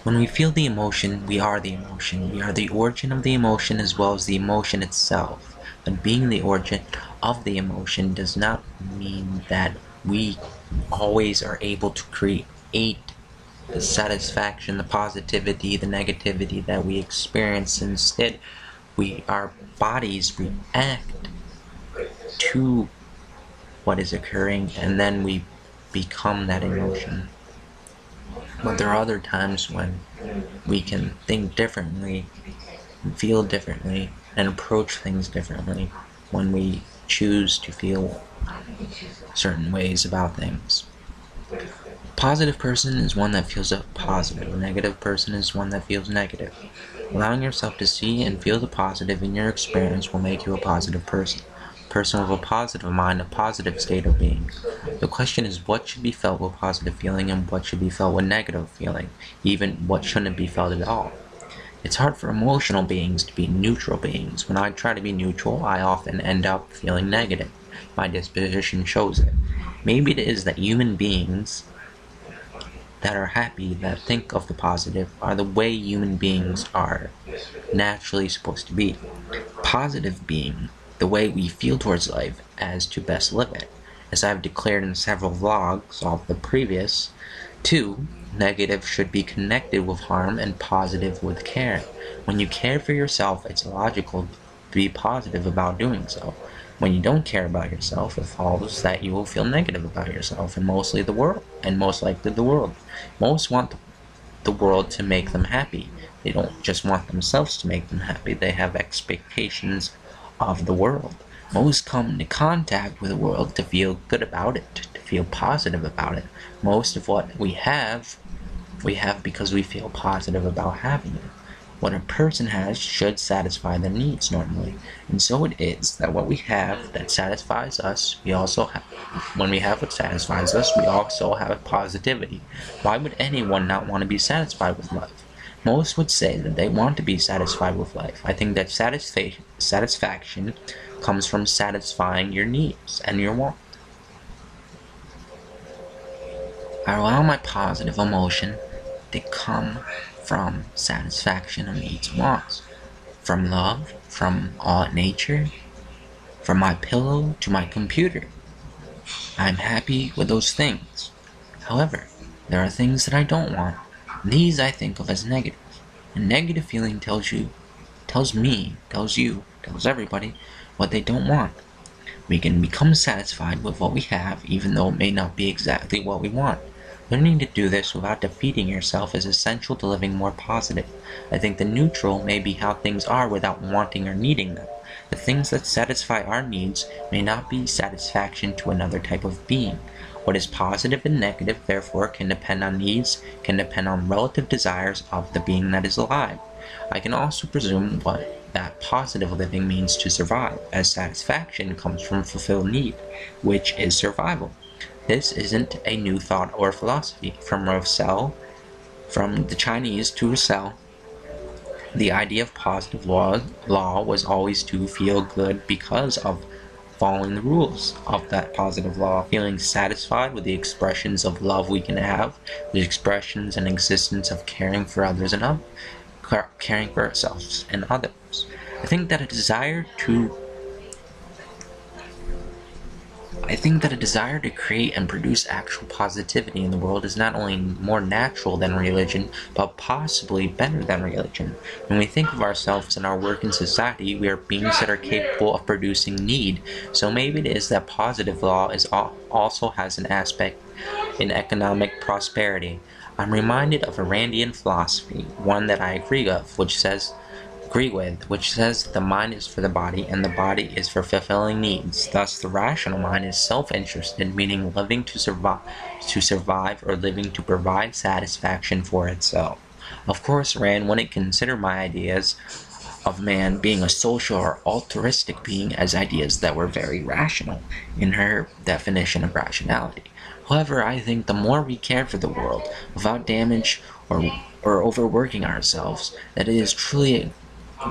When we feel the emotion, we are the emotion. We are the origin of the emotion as well as the emotion itself. But being the origin of the emotion does not mean that we always are able to create the satisfaction, the positivity, the negativity that we experience. Instead, our bodies react to what is occurring, and then we become that emotion. But there are other times when we can think differently, feel differently, and approach things differently when we choose to feel certain ways about things. A positive person is one that feels positive. A negative person is one that feels negative. Allowing yourself to see and feel the positive in your experience will make you a positive person. A person with a positive mind, a positive state of being. The question is what should be felt with positive feeling and what should be felt with negative feeling, even what shouldn't be felt at all. It's hard for emotional beings to be neutral beings. When I try to be neutral, I often end up feeling negative. My disposition shows it. Maybe it is that human beings that are happy, that think of the positive, are the way human beings are naturally supposed to be. Positive being the way we feel towards life as to best live it. As I've declared in several vlogs of the previous two, negative should be connected with harm and positive with care. When you care for yourself, it's logical to be positive about doing so. When you don't care about yourself, it follows that you will feel negative about yourself and most likely the world. Most want the world to make them happy. They don't just want themselves to make them happy. They have expectations of the world. Most come into contact with the world to feel good about it, to feel positive about it. Most of what we have because we feel positive about having it. What a person has should satisfy their needs normally. And so it is that what we have that satisfies us, when we have what satisfies us, we also have positivity. Why would anyone not want to be satisfied with life? Most would say that they want to be satisfied with life. I think that satisfaction comes from satisfying your needs and your wants. I allow my positive emotion to come from satisfaction of needs and wants, from love, from all nature, from my pillow to my computer. I'm happy with those things. However, there are things that I don't want. These I think of as negative. A negative feeling tells you, tells everybody what they don't want. We can become satisfied with what we have even though it may not be exactly what we want. Learning to do this without defeating yourself is essential to living more positive. I think the neutral may be how things are without wanting or needing them. The things that satisfy our needs may not be satisfaction to another type of being. What is positive and negative, therefore, can depend on needs, can depend on relative desires of the being that is alive. I can also presume what that positive living means to survive, as satisfaction comes from fulfilled need, which is survival. This isn't a new thought or philosophy. From the Chinese to Roussel, the idea of positive law was always to feel good because of following the rules of that positive law, feeling satisfied with the expressions of love we can have, the expressions and existence of caring for others and caring for ourselves and others. I think that a desire to create and produce actual positivity in the world is not only more natural than religion, but possibly better than religion. When we think of ourselves and our work in society, we are beings that are capable of producing need. So maybe it is that positive law also has an aspect in economic prosperity. I'm reminded of a Randian philosophy, one that I agree with, which says the mind is for the body and the body is for fulfilling needs. Thus, the rational mind is self-interested, meaning living to survive or living to provide satisfaction for itself. Of course, Rand wouldn't consider my ideas of man being a social or altruistic being as ideas that were very rational in her definition of rationality. However, I think the more we care for the world without damage or overworking ourselves, that it is truly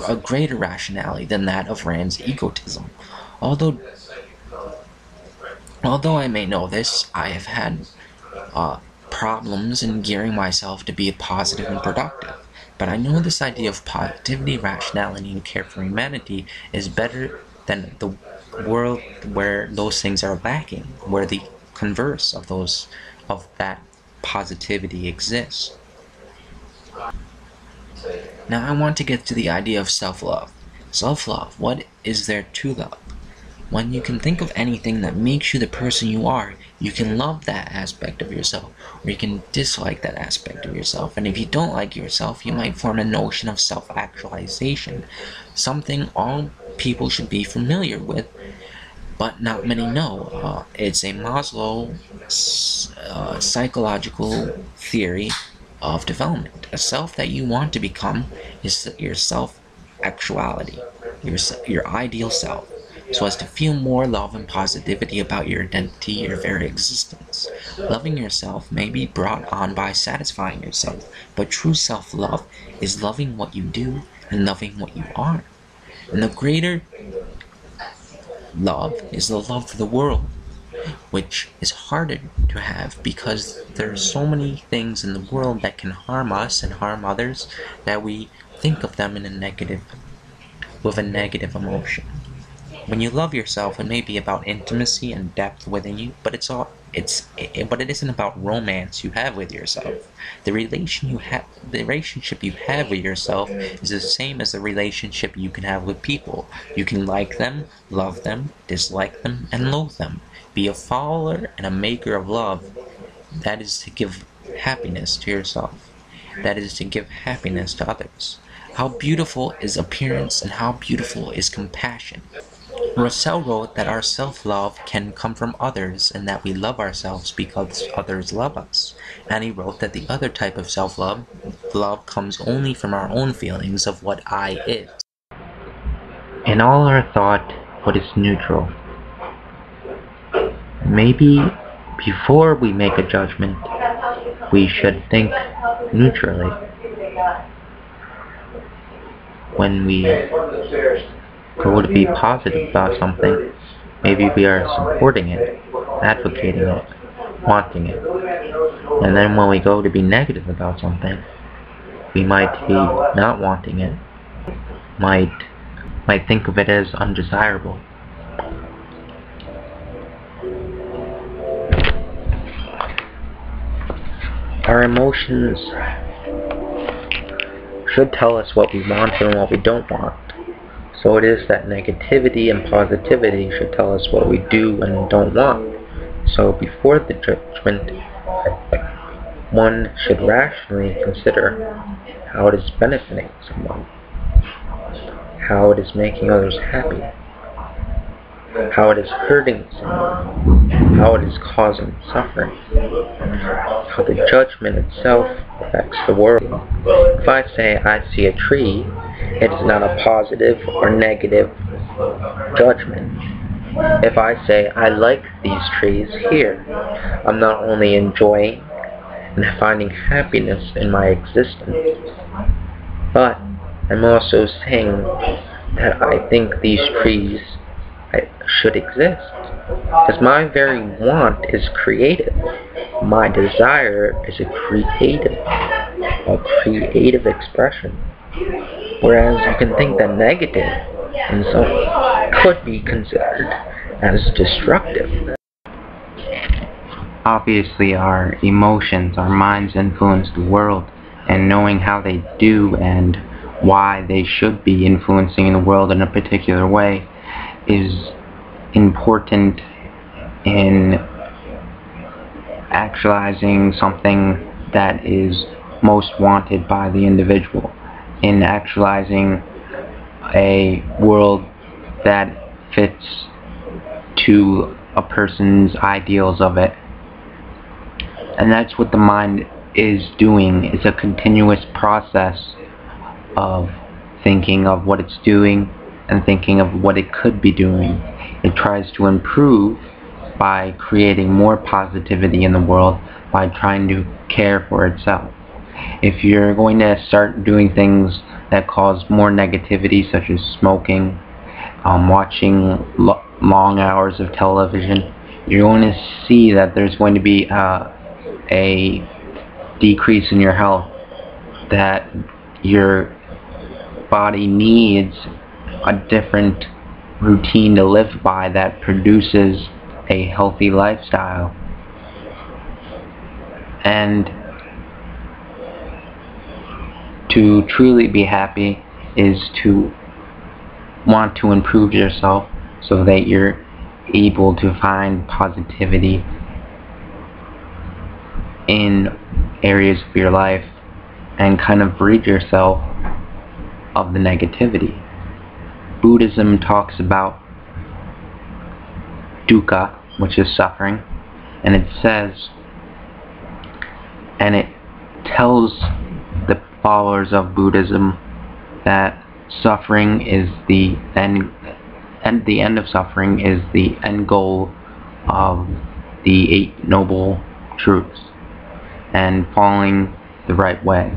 a greater rationality than that of Rand's egotism. Although I may know this, I have had problems and gearing myself to be positive and productive. But I know this idea of positivity, rationality, and care for humanity is better than the world where those things are lacking, where the converse of that positivity exists. Now I want to get to the idea of self-love. Self-love, what is there to love? When you can think of anything that makes you the person you are, you can love that aspect of yourself, or you can dislike that aspect of yourself. And if you don't like yourself, you might form a notion of self-actualization, something all people should be familiar with, but not many know. It's a Maslow psychological theory of development. A self that you want to become is your self-actuality, your ideal self, so as to feel more love and positivity about your identity, your very existence. Loving yourself may be brought on by satisfying yourself, but true self-love is loving what you do and loving what you are. And the greater love is the love for the world, which is harder to have because there's so many things in the world that can harm us and harm others that we think of them with a negative emotion. When you love yourself, it may be about intimacy and depth within you, but it isn't about romance you have with yourself. The relationship you have with yourself is the same as the relationship you can have with people. You can like them, love them, dislike them, and loathe them. Be a follower and a maker of love. That is to give happiness to yourself. That is to give happiness to others. How beautiful is appearance and how beautiful is compassion. Russell wrote that our self-love can come from others and that we love ourselves because others love us. And he wrote that the other type of self-love comes only from our own feelings of what I is. In all our thought, what is neutral? Maybe before we make a judgment, we should think neutrally. When we go to be positive about something, maybe we are supporting it, advocating it, wanting it. And then when we go to be negative about something, we might be not wanting it, might think of it as undesirable. Our emotions should tell us what we want and what we don't want. So it is that negativity and positivity should tell us what we do and don't want. So before the judgment, one should rationally consider how it is benefiting someone, how it is making others happy, how it is hurting someone, how it is causing suffering, how the judgment itself affects the world. If I say I see a tree, it is not a positive or negative judgment. If I say I like these trees here, I'm not only enjoying and finding happiness in my existence, but I'm also saying that I think these trees should exist. Because my very want is creative. My desire is a creative expression. Whereas you can think that negative and so could be considered as destructive. Obviously, our emotions, our minds influence the world, and knowing how they do and why they should be influencing the world in a particular way is important in actualizing something that is most wanted by the individual, in actualizing a world that fits to a person's ideals of it. And that's what the mind is doing. It's a continuous process of thinking of what it's doing and thinking of what it could be doing. It tries to improve by creating more positivity in the world, by trying to care for itself. If you're going to start doing things that cause more negativity, such as smoking, watching long hours of television, you're going to see that there's going to be a decrease in your health, that your body needs a different routine to live by that produces a healthy lifestyle. And to truly be happy is to want to improve yourself so that you're able to find positivity in areas of your life and kind of rid yourself of the negativity. Buddhism talks about dukkha, which is suffering, and it says, and it tells the followers of Buddhism that suffering is the end, and the end of suffering is the end goal of the 8 Noble Truths and following the right way.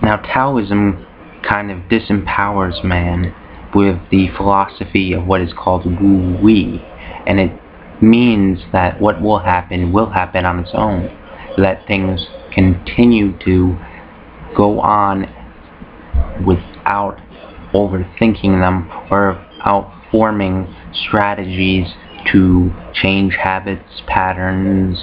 Now, Taoism kind of disempowers man with the philosophy of what is called Wu Wei, and it means that what will happen on its own. That things continue to go on without overthinking them or without forming strategies to change habits, patterns,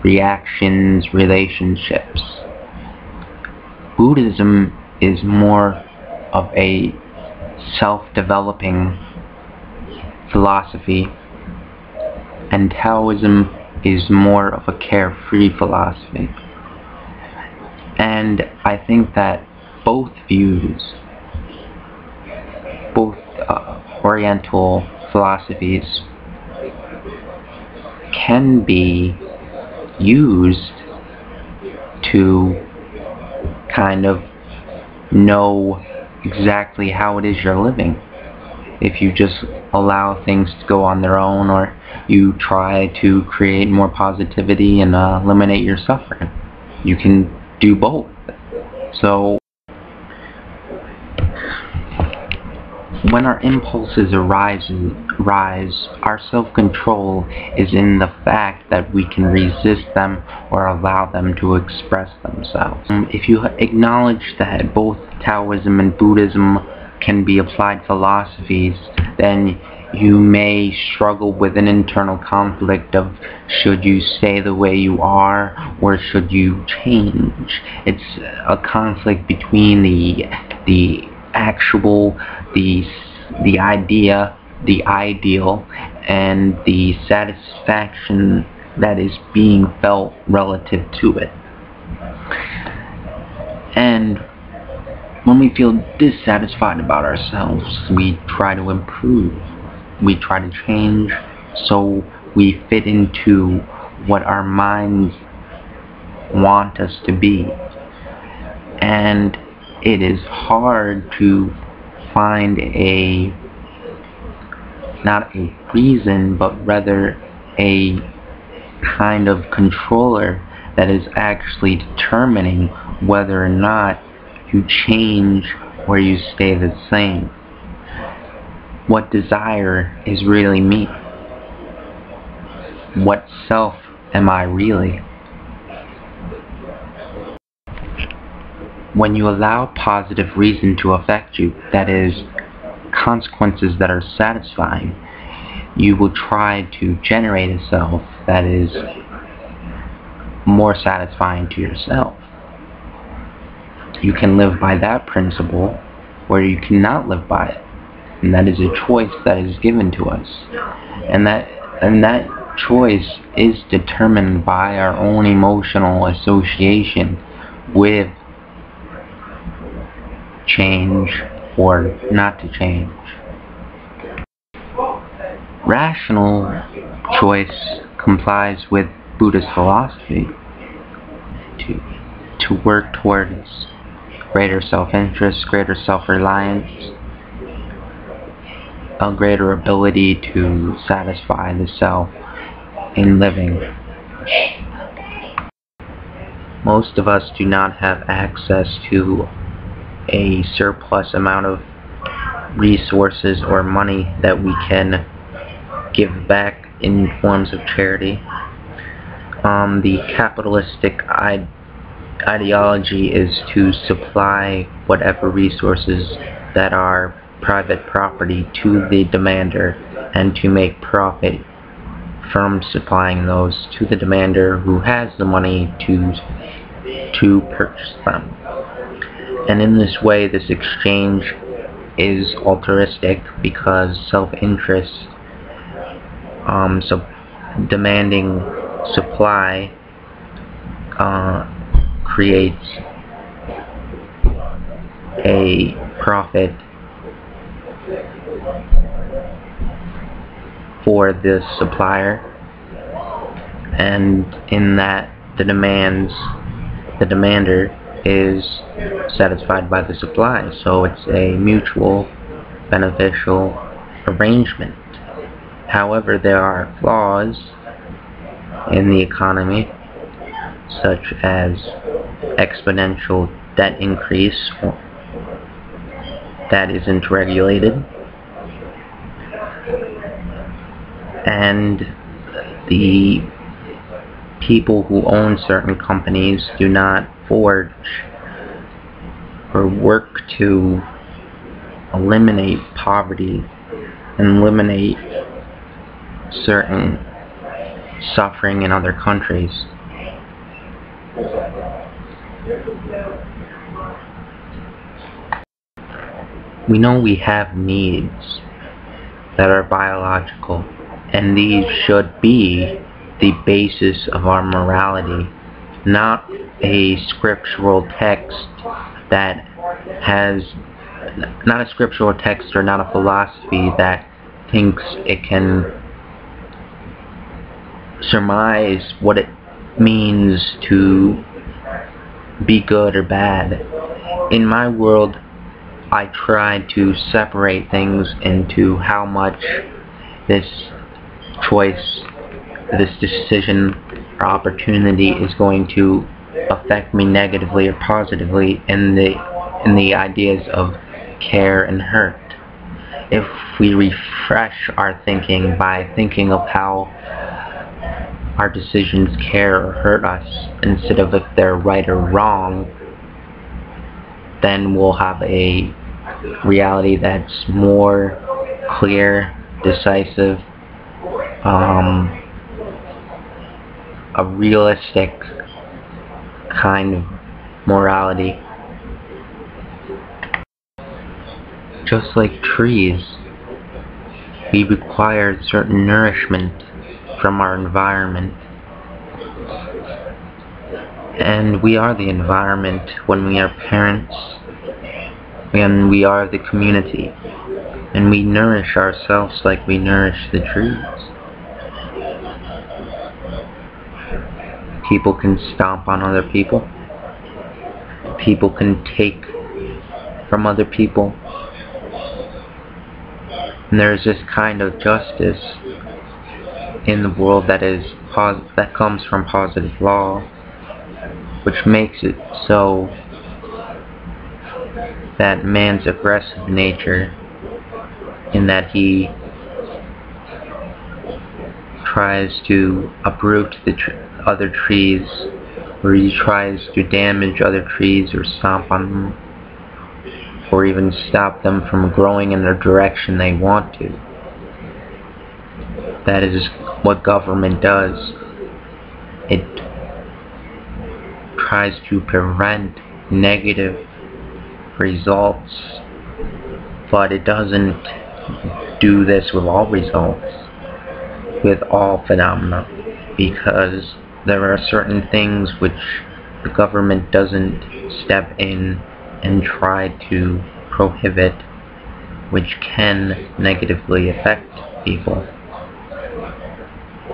reactions, relationships. Buddhism is more of a self-developing philosophy, and Taoism is more of a carefree philosophy. And I think that both views, both Oriental philosophies, can be used to kind of know exactly how it is you're living. If you just allow things to go on their own, or you try to create more positivity and eliminate your suffering, you can do both. So when our impulses rise, our self-control is in the fact that we can resist them or allow them to express themselves. If you acknowledge that both Taoism and Buddhism can be applied philosophies, then you may struggle with an internal conflict of should you stay the way you are or should you change. It's a conflict between the actual, the idea, the ideal, and the satisfaction that is being felt relative to it. And when we feel dissatisfied about ourselves, we try to improve. We try to change so we fit into what our minds want us to be. And it is hard to find not a reason, but rather a kind of controller that is actually determining whether or not you change or you stay the same. What desire is really me? What self am I really? When you allow positive reason to affect you, that is, consequences that are satisfying, you will try to generate a self that is more satisfying to yourself. You can live by that principle, or you cannot live by it. And that is a choice that is given to us. And that choice is determined by our own emotional association with change or not to change. Rational choice complies with Buddhist philosophy to work towards greater self-interest, greater self-reliance, a greater ability to satisfy the self in living. Most of us do not have access to a surplus amount of resources or money that we can give back in forms of charity. The capitalistic ideology is to supply whatever resources that are private property to the demander and to make profit from supplying those to the demander who has the money to purchase them. And in this way, this exchange is altruistic because self-interest, so demanding supply creates a profit for the supplier, and in that the demander is satisfied by the supply, so it's a mutual beneficial arrangement. However, there are flaws in the economy, such as exponential debt increase that isn't regulated, and the people who own certain companies do not forge or work to eliminate poverty and eliminate certain suffering in other countries. We know we have needs that are biological, and these should be the basis of our morality, not a scriptural text that has, not a scriptural text or not a philosophy that thinks it can surmise what it means to be good or bad. In my world, I try to separate things into how much this choice, this decision or opportunity is going to affect me negatively or positively in the ideas of care and hurt. If we refresh our thinking by thinking of how our decisions care or hurt us instead of if they're right or wrong, then we'll have a reality that's more clear, decisive, a realistic kind of morality. Just like trees, we require certain nourishment from our environment. And we are the environment when we are parents, and we are the community. And we nourish ourselves like we nourish the trees. People can stomp on other people. People can take from other people. And there's this kind of justice in the world that comes from positive law, which makes it so that man's aggressive nature, in that he tries to uproot the other trees, or he tries to damage other trees or stomp on them, or even stop them from growing in the direction they want to. That is what government does. It tries to prevent negative results, but it doesn't do this with all results, with all phenomena, because there are certain things which the government doesn't step in and try to prohibit, which can negatively affect people.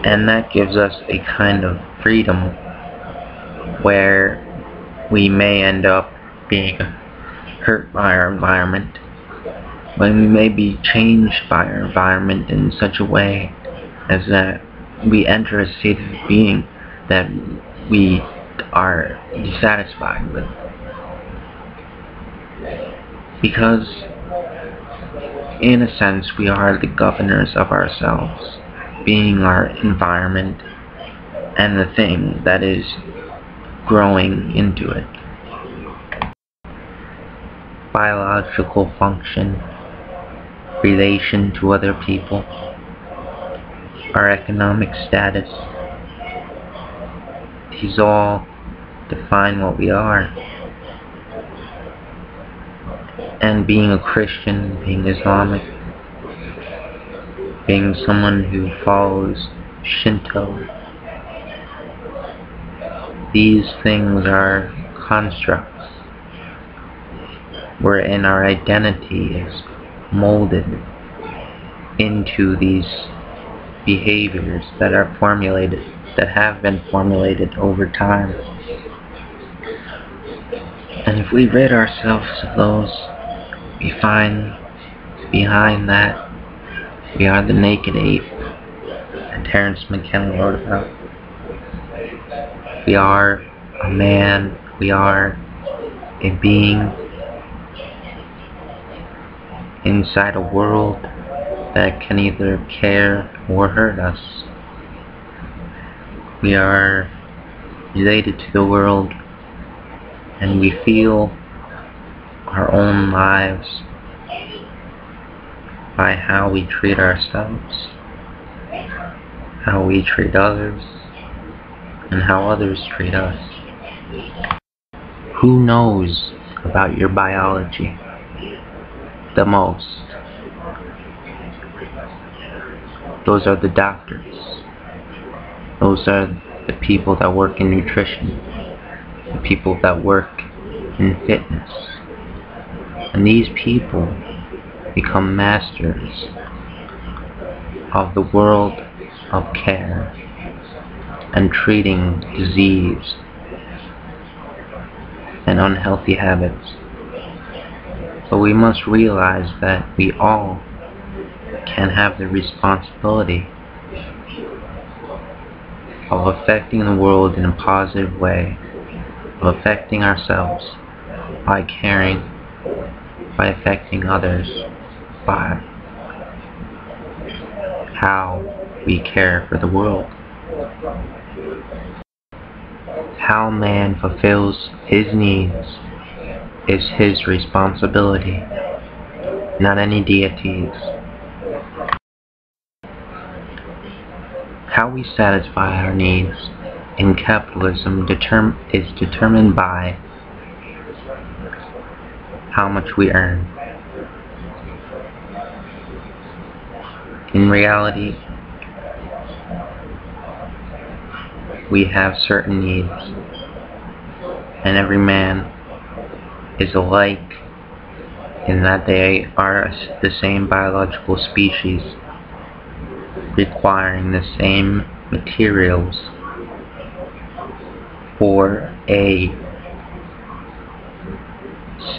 And that gives us a kind of freedom where we may end up being hurt by our environment, when we may be changed by our environment in such a way as that we enter a state of being that we are dissatisfied with. Because, in a sense, we are the governors of ourselves. being our environment and the thing that is growing into it. Biological function, relation to other people, our economic status, these all define what we are. And being a Christian, being Islamic, being someone who follows Shinto, these things are constructs wherein our identity is molded into these behaviors that are formulated, that have been formulated over time. And if we rid ourselves of those, we find behind that we are the naked ape that Terence McKenna wrote about. We are a man, we are a being inside a world that can either care or hurt us. We are related to the world, and we feel our own lives by how we treat ourselves, how we treat others, and how others treat us. Who knows about your biology the most? Those are the doctors. Those are the people that work in nutrition, the people that work in fitness. And these people become masters of the world of care and treating disease and unhealthy habits. But we must realize that we all can have the responsibility of affecting the world in a positive way, of affecting ourselves by caring, by affecting others, by how we care for the world. How man fulfills his needs is his responsibility, not any deities. How we satisfy our needs in capitalism is determined by how much we earn. In reality, we have certain needs, and every man is alike in that they are the same biological species, requiring the same materials for a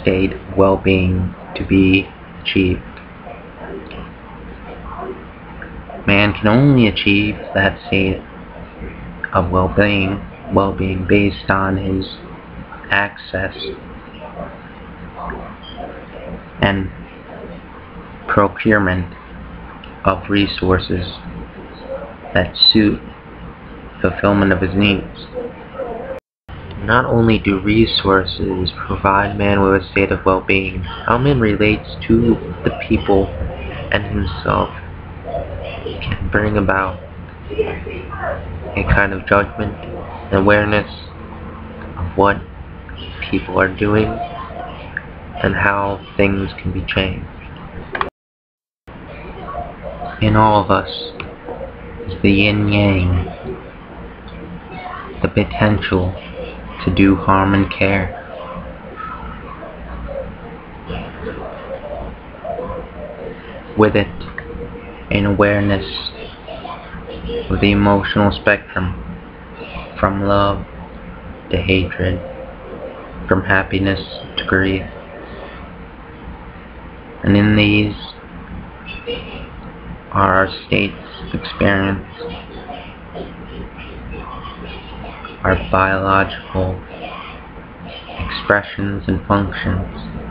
state of well-being to be achieved. Man can only achieve that state of well-being based on his access and procurement of resources that suit fulfillment of his needs. Not only do resources provide man with a state of well-being, how man relates to the people and himself can bring about a kind of judgment and awareness of what people are doing and how things can be changed. In all of us is the yin-yang, the potential to do harm and care. With it, an awareness of the emotional spectrum, from love to hatred, from happiness to grief. And in these are our states of experience, our biological expressions and functions.